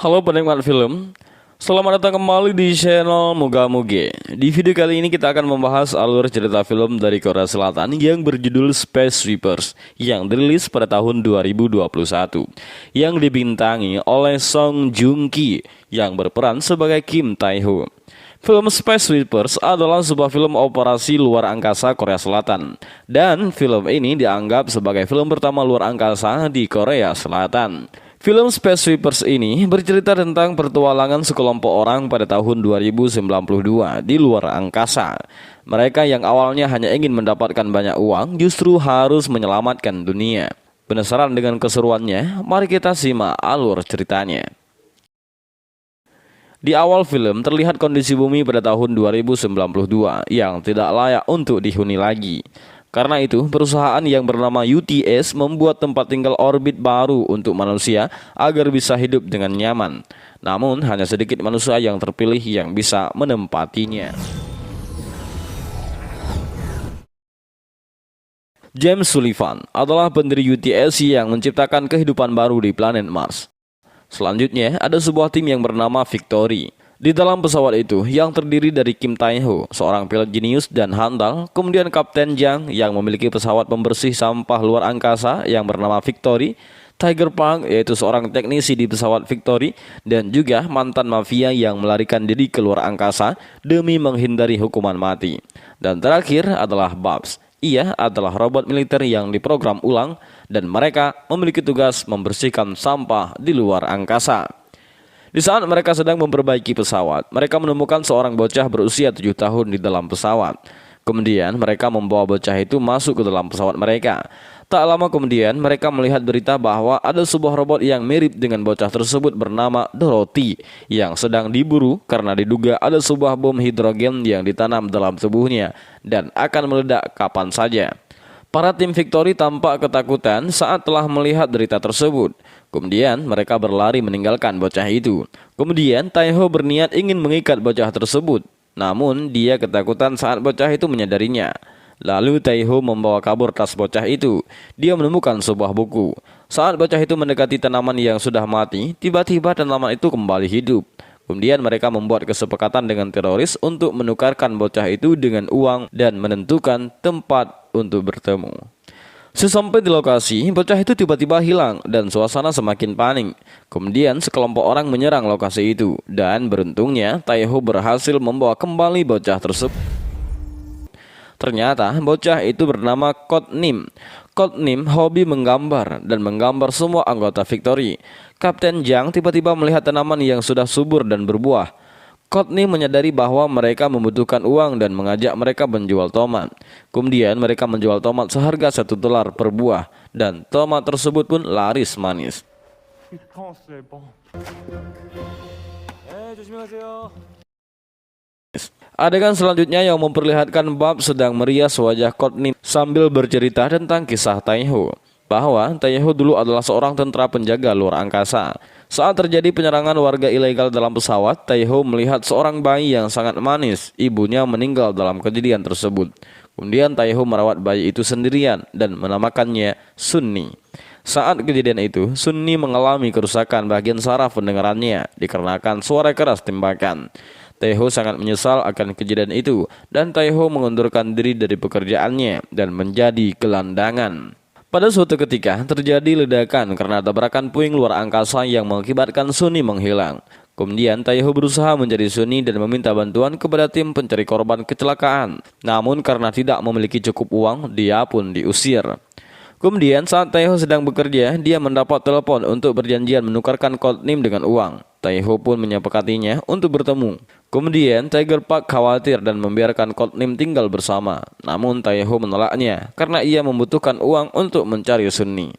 Halo penikmat film, selamat datang kembali di channel Muga Muge. Di video kali ini kita akan membahas alur cerita film dari Korea Selatan yang berjudul Space Sweepers yang dirilis pada tahun 2021, yang dibintangi oleh Song Joong Ki yang berperan sebagai Kim Tae Ho. Film Space Sweepers adalah sebuah film operasi luar angkasa Korea Selatan, dan film ini dianggap sebagai film pertama luar angkasa di Korea Selatan. Film Space Sweepers ini bercerita tentang pertualangan sekelompok orang pada tahun 2092 di luar angkasa. Mereka yang awalnya hanya ingin mendapatkan banyak uang justru harus menyelamatkan dunia. Penasaran dengan keseruannya? Mari kita simak alur ceritanya. Di awal film terlihat kondisi bumi pada tahun 2092 yang tidak layak untuk dihuni lagi. Karena itu, perusahaan yang bernama UTS membuat tempat tinggal orbit baru untuk manusia agar bisa hidup dengan nyaman. Namun, hanya sedikit manusia yang terpilih yang bisa menempatinya. James Sullivan adalah pendiri UTS yang menciptakan kehidupan baru di planet Mars. Selanjutnya, ada sebuah tim yang bernama Victory. Di dalam pesawat itu yang terdiri dari Kim Tae Ho, seorang pilot jenius dan handal, kemudian Kapten Jang yang memiliki pesawat pembersih sampah luar angkasa yang bernama Victory, Tiger Park yaitu seorang teknisi di pesawat Victory, dan juga mantan mafia yang melarikan diri ke luar angkasa demi menghindari hukuman mati. Dan terakhir adalah Babs. Ia adalah robot militer yang diprogram ulang dan mereka memiliki tugas membersihkan sampah di luar angkasa. Di saat mereka sedang memperbaiki pesawat, mereka menemukan seorang bocah berusia 7 tahun di dalam pesawat. Kemudian mereka membawa bocah itu masuk ke dalam pesawat mereka. Tak lama kemudian mereka melihat berita bahwa ada sebuah robot yang mirip dengan bocah tersebut bernama Dorothy yang sedang diburu karena diduga ada sebuah bom hidrogen yang ditanam dalam tubuhnya dan akan meledak kapan saja. Para tim Victory tampak ketakutan saat telah melihat berita tersebut. Kemudian mereka berlari meninggalkan bocah itu. Kemudian Tae Ho berniat ingin mengikat bocah tersebut. Namun dia ketakutan saat bocah itu menyadarinya. Lalu Tae Ho membawa kabur tas bocah itu. Dia menemukan sebuah buku. Saat bocah itu mendekati tanaman yang sudah mati, tiba-tiba tanaman itu kembali hidup. Kemudian mereka membuat kesepakatan dengan teroris untuk menukarkan bocah itu dengan uang dan menentukan tempat untuk bertemu. Sesampai di lokasi, bocah itu tiba-tiba hilang dan suasana semakin panik. Kemudian sekelompok orang menyerang lokasi itu dan beruntungnya Tae Ho berhasil membawa kembali bocah tersebut. Ternyata bocah itu bernama Code Nim. Code Nim hobi menggambar dan menggambar semua anggota Victory. Kapten Jang tiba-tiba melihat tanaman yang sudah subur dan berbuah. Courtney menyadari bahwa mereka membutuhkan uang dan mengajak mereka menjual tomat. Kemudian mereka menjual tomat seharga $1 per buah dan tomat tersebut pun laris manis. Adegan selanjutnya yang memperlihatkan Bob sedang merias wajah Courtney sambil bercerita tentang kisah Tae Ho, bahwa Tae Ho dulu adalah seorang tentara penjaga luar angkasa. Saat terjadi penyerangan warga ilegal dalam pesawat, Tae Ho melihat seorang bayi yang sangat manis. Ibunya meninggal dalam kejadian tersebut. Kemudian Tae Ho merawat bayi itu sendirian dan menamakannya Sunni. Saat kejadian itu, Sunni mengalami kerusakan bagian saraf pendengarannya dikarenakan suara keras tembakan. Tae Ho sangat menyesal akan kejadian itu dan Tae Ho mengundurkan diri dari pekerjaannya dan menjadi gelandangan. Pada suatu ketika terjadi ledakan karena tabrakan puing luar angkasa yang mengakibatkan Sunni menghilang. Kemudian Tae Ho berusaha menjadi Sunni dan meminta bantuan kepada tim pencari korban kecelakaan. Namun karena tidak memiliki cukup uang, dia pun diusir. Kemudian saat Tae Ho sedang bekerja, dia mendapat telepon untuk berjanjian menukarkan Code Nim dengan uang. Tae Ho pun menyepakatinya untuk bertemu. Kemudian Tiger Park khawatir dan membiarkan Code Nim tinggal bersama. Namun Tae Ho menolaknya karena ia membutuhkan uang untuk mencari Sunni.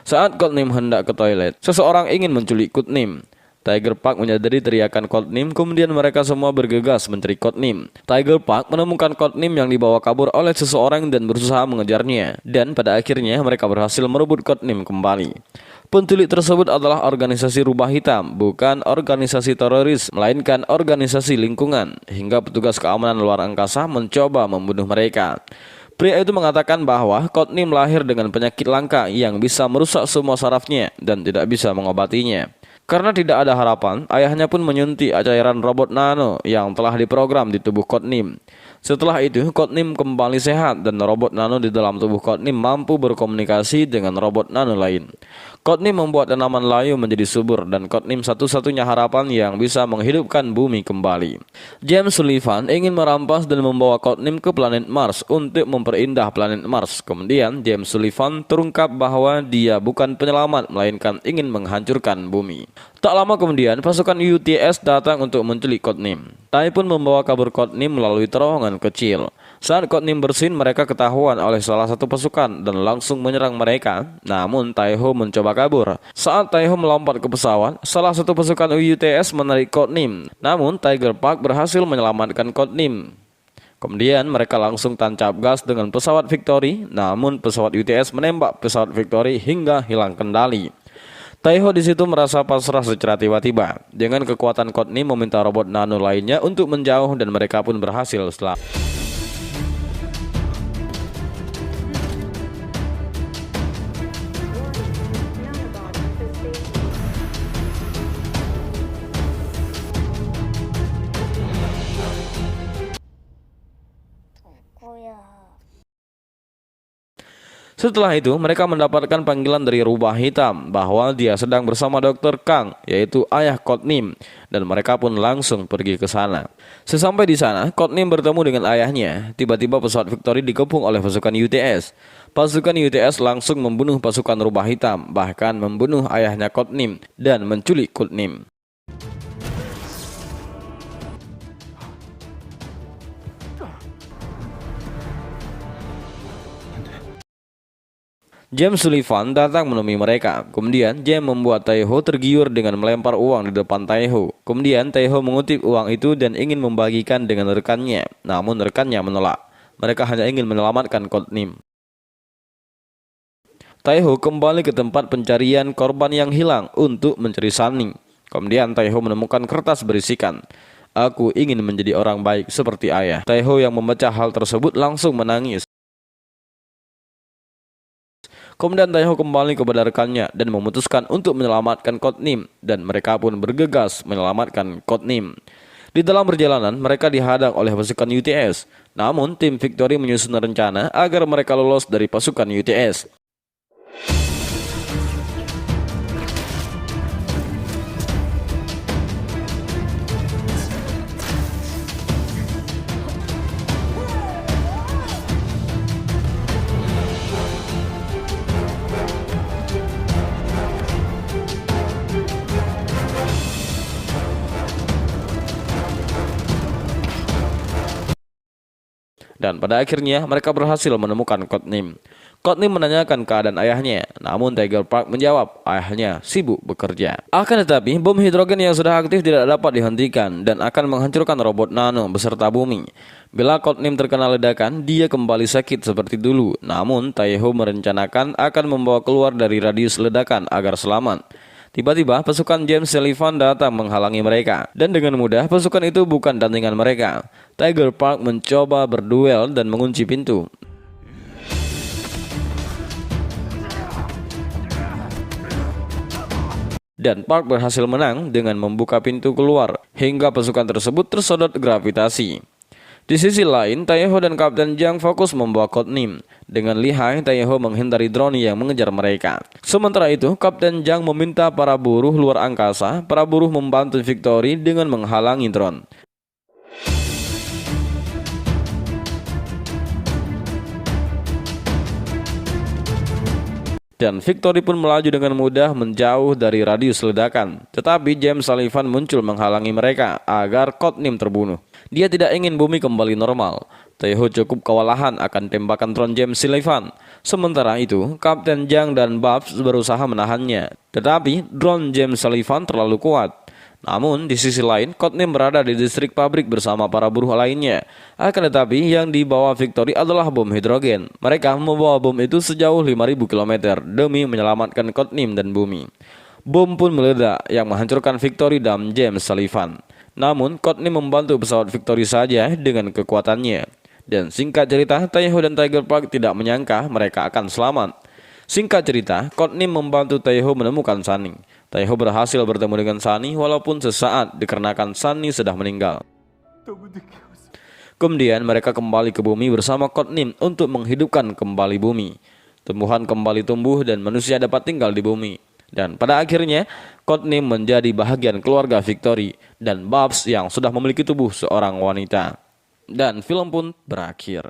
Saat Code Nim hendak ke toilet, seseorang ingin menculik Code Nim. Tiger Park menyadari teriakan Code Nim, kemudian mereka semua bergegas mencari Code Nim. Tiger Park menemukan Code Nim yang dibawa kabur oleh seseorang dan berusaha mengejarnya. Dan pada akhirnya mereka berhasil merebut Code Nim kembali. Penculik tersebut adalah organisasi rubah hitam, bukan organisasi teroris, melainkan organisasi lingkungan, hingga petugas keamanan luar angkasa mencoba membunuh mereka. Pria itu mengatakan bahwa Courtney lahir dengan penyakit langka yang bisa merusak semua sarafnya dan tidak bisa mengobatinya. Karena tidak ada harapan, ayahnya pun menyuntik cairan robot nano yang telah diprogram di tubuh Codename. Setelah itu, Codename kembali sehat dan robot nano di dalam tubuh Codename mampu berkomunikasi dengan robot nano lain. Codename membuat tanaman layu menjadi subur dan Codename satu-satunya harapan yang bisa menghidupkan bumi kembali. James Sullivan ingin merampas dan membawa Codename ke planet Mars untuk memperindah planet Mars. Kemudian James Sullivan terungkap bahwa dia bukan penyelamat melainkan ingin menghancurkan bumi. Tak lama kemudian pasukan UTS datang untuk menculik Codename. Tai pun membawa kabur Codename melalui terowongan kecil. Saat Codename bersin, mereka ketahuan oleh salah satu pasukan dan langsung menyerang mereka. Namun Taiho mencoba kabur. Saat Taiho melompat ke pesawat, salah satu pasukan UTS menarik Codename. Namun Tiger Park berhasil menyelamatkan Codename. Kemudian mereka langsung tancap gas dengan pesawat Victory. Namun pesawat UTS menembak pesawat Victory hingga hilang kendali. Taiho di situ merasa pasrah secara tiba-tiba. Dengan kekuatan Codename meminta robot nano lainnya untuk menjauh dan mereka pun berhasil selamat. Setelah itu, mereka mendapatkan panggilan dari Rubah Hitam bahwa dia sedang bersama Dr. Kang, yaitu ayah Codename, dan mereka pun langsung pergi ke sana. Sesampai di sana, Codename bertemu dengan ayahnya. Tiba-tiba pesawat Victory dikepung oleh pasukan UTS. Pasukan UTS langsung membunuh pasukan Rubah Hitam, bahkan membunuh ayahnya Codename dan menculik Codename. James Sullivan datang menemui mereka. Kemudian James membuat Taiho tergiur dengan melempar uang di depan Taiho. Kemudian Taiho mengutip uang itu dan ingin membagikan dengan rekannya. Namun rekannya menolak. Mereka hanya ingin menyelamatkan Codename. Taiho kembali ke tempat pencarian korban yang hilang untuk mencari Sunny. Kemudian Taiho menemukan kertas berisikan, "Aku ingin menjadi orang baik seperti ayah." Taiho yang membaca hal tersebut langsung menangis. Kemudian Taiho kembali kepada rekannya dan memutuskan untuk menyelamatkan Codename, dan mereka pun bergegas menyelamatkan Codename. Di dalam perjalanan mereka dihadang oleh pasukan UTS. Namun tim Victory menyusun rencana agar mereka lolos dari pasukan UTS. Dan pada akhirnya mereka berhasil menemukan Codename. Codename menanyakan keadaan ayahnya, namun Tiger Park menjawab ayahnya sibuk bekerja. Akan tetapi bom hidrogen yang sudah aktif tidak dapat dihentikan dan akan menghancurkan robot nano beserta bumi. Bila Codename terkena ledakan, dia kembali sakit seperti dulu. Namun Taiho merencanakan akan membawa keluar dari radius ledakan agar selamat. Tiba-tiba pasukan James Sullivan datang menghalangi mereka, dan dengan mudah pasukan itu bukan tandingan mereka. Tiger Park mencoba berduel dan mengunci pintu. Dan Park berhasil menang dengan membuka pintu keluar, hingga pasukan tersebut tersodot gravitasi. Di sisi lain, Taiho dan Kapten Zhang fokus membawa Codename. Dengan lihai, Taiho menghindari drone yang mengejar mereka. Sementara itu, Kapten Zhang meminta para buruh luar angkasa, para buruh membantu Victory dengan menghalangi drone. Dan Victory pun melaju dengan mudah menjauh dari radius ledakan. Tetapi James Sullivan muncul menghalangi mereka agar Codename terbunuh. Dia tidak ingin bumi kembali normal. Taiho cukup kewalahan akan tembakan drone James Sullivan. Sementara itu, Kapten Zhang dan Babs berusaha menahannya. Tetapi drone James Sullivan terlalu kuat. Namun di sisi lain, Codename berada di distrik pabrik bersama para buruh lainnya. Akan tetapi yang dibawa Victory adalah bom hidrogen. Mereka membawa bom itu sejauh 5.000 km demi menyelamatkan Codename dan bumi. Bom pun meledak yang menghancurkan Victory dan James Sullivan. Namun Codename membantu pesawat Victory saja dengan kekuatannya. Dan singkat cerita, Taiho dan Tiger Park tidak menyangka mereka akan selamat. Singkat cerita, Courtney membantu Taeho menemukan Sunny. Taeho berhasil bertemu dengan Sunny walaupun sesaat dikarenakan Sunny sudah meninggal. Kemudian mereka kembali ke bumi bersama Courtney untuk menghidupkan kembali bumi. Tumbuhan kembali tumbuh dan manusia dapat tinggal di bumi. Dan pada akhirnya, Courtney menjadi bahagian keluarga Victory dan Babs yang sudah memiliki tubuh seorang wanita. Dan film pun berakhir.